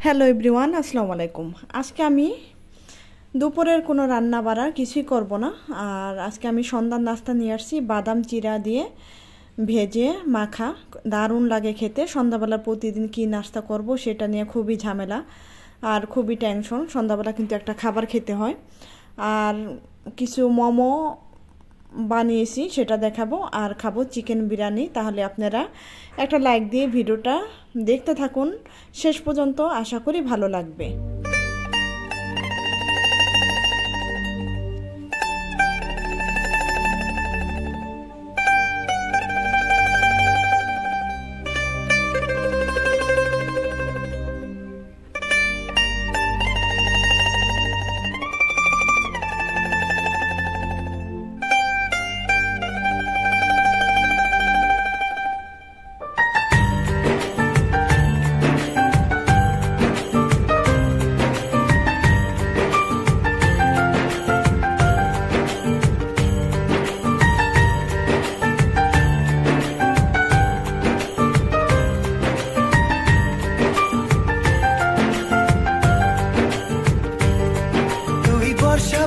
Hello everyone, আসসালামু আলাইকুম। আজকে আমি দুপুরের কোনো রান্না বাড়া কিছুই করব না। আর আজকে আমি সন্ধ্যার নাস্তা নিয়ে আসছি বাদাম চিরা দিয়ে ভেজে মাখা। দারুণ লাগে খেতে। সন্ধ্যাবেলা প্রতিদিন কি নাস্তা করব সেটা নিয়ে খুবই ঝামেলা আর খুবই টেনশন। সন্ধ্যাবেলা কিন্তু একটা খাবার খেতে হয়। আর কিছু মোমো বানিয়েছি, সেটা দেখাবো। আর খাবো চিকেন বিরিয়ানি। তাহলে আপনারা একটা লাইক দিয়ে ভিডিওটা দেখতে থাকুন শেষ পর্যন্ত, আশা করি ভালো লাগবে।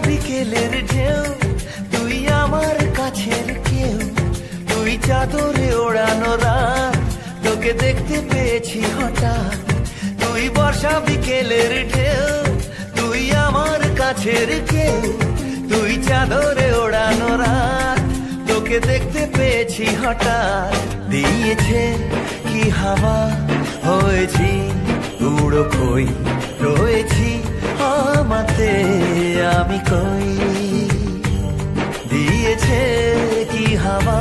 বিকেলের ঢেউ, তুই আমার কাছের কেউ, তুই চাদরে ওড়ানো রাত, তোকে দেখতে পেয়েছি হঠাৎ। তুই বর্ষা বিকেলের ঢেউ, তুই আমার কাছের কেউ, তুই চাদরে ওড়ানো রাত, তোকে দেখতে পেয়েছি হঠাৎ। দিয়েছে কি হাওয়া, হয়েছি উড়ো কই, রয়েছি আমাতে আমি কই। দিয়েছে কি হাওয়া,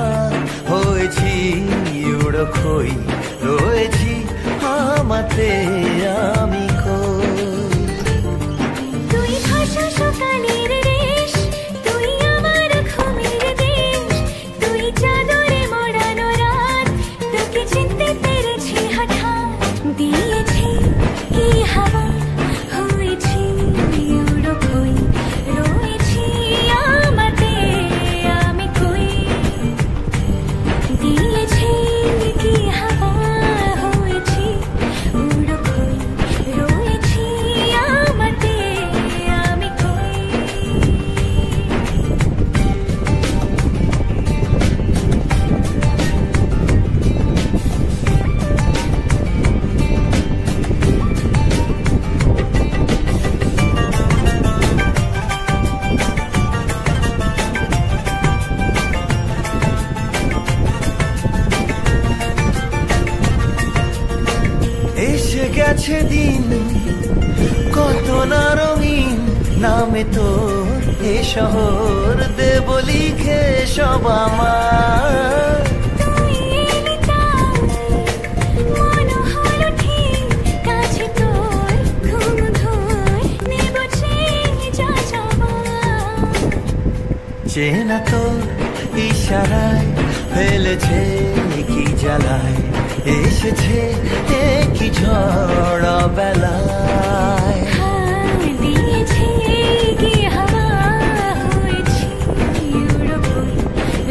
হয়েছি উড়ো কই, রয়েছি আমাতে আমি কই। তুই ভাষা সকালের রেশ, তুই আমার ঘুমের দেশ, তুই চাদরে মোড়ানো রাত, তোকে চিনতে পেরেছি হঠাৎ। দিয়েছি কি হাওয়া, হয়েছি উড়ো কই, রয়েছি আমাতে আমি কই। দিয়েছি কি হাওয়া, হয়েছি উড়ো কই, রয়েছি আমাতে আমি কই। এসে গেছে দিন কত না রঙিন, নামে তোর এ শহর দেব লিখে সব আমার। তুই এলি তাই মন হলো ঠিক, কাছে তোর ঘুম ধোয় নেব যা যাবার। চেনা তোর ইশারায় ফেলেছে কি জ্বালায়, এসেছে কি ঝড় বেলায়। দিয়েছে কি হাওয়া, হয়েছি উড়ো কই,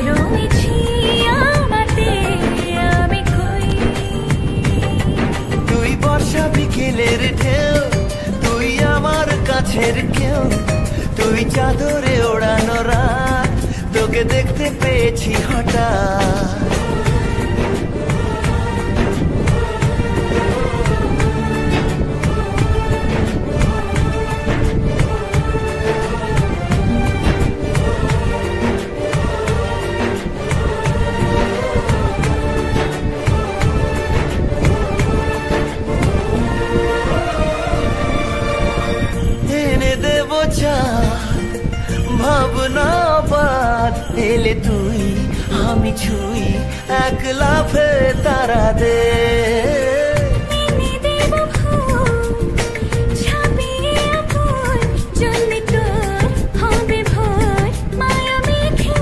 রয়েছি আমাতে আমি কই। তুই বর্ষা বিকেলের ঢেউ, তুই আমার কাছের কেউ, তুই চাদরে ওড়ানো রাত, তোকে দেখতে পেয়েছি হঠাৎ। এনে দেব চাঁদ, ভাবনা বাদ, এলে তুই আমি ছুই, এক লাফে তারা দে। এনে দেব ফুল, ছাপিয়ে ফুল, জ্বললে তোর হবে ভোর, মায়া মেঘে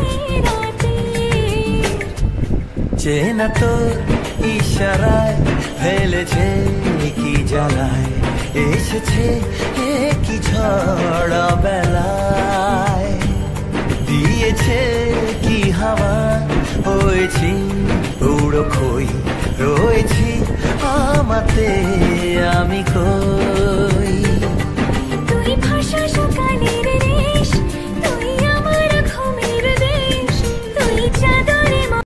রাতে। চেনা তোর ইশারায় ফেলেছে কি জ্বালায়, এসেছে কি ঝড় বেলায়। দিয়েছে কি হাওয়া, হয়েছি উড়ো খই, রয়েছি আমাতে আমি কই।